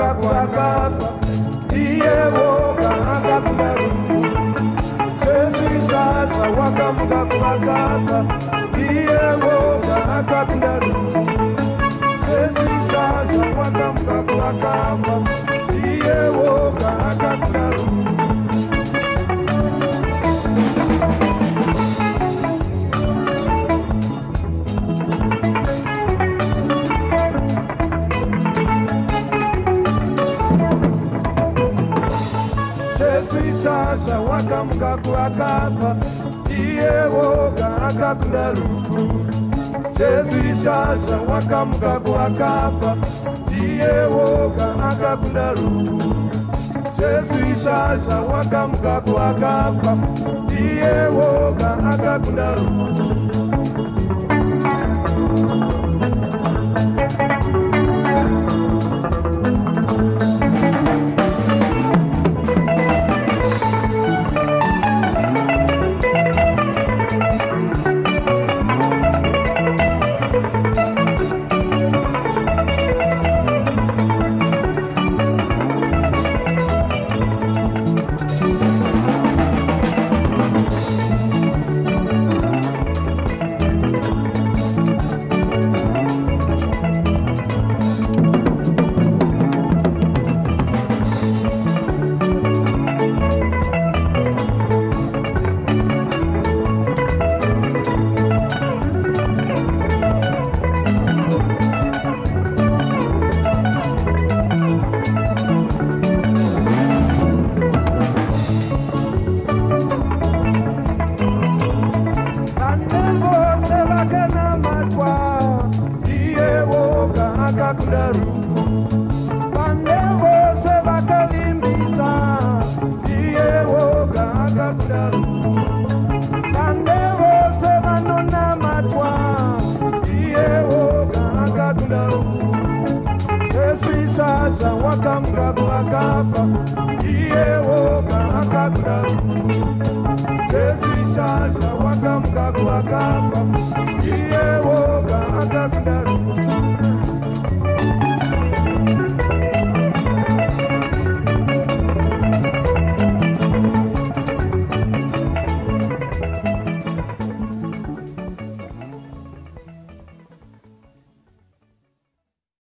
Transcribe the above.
mugakuakapa iye woga akakunarufu Jesu sasa waka mugakuakapa iye woga akakunarufu Jesu sasa waka mugakuakapa iye woga akakunarufu Sasa wakamuka kuakapa iye woga akakunarufu Jesu sasa wakamuka kuakapa iye woga akakunarufu Jesu sasa wakamuka kuakapa iye woga akakunarufu Sasa wakamuka kuakapa iye woga akakunarufu Jesu sasa wakamuka kuakapa iye woga akakunarufu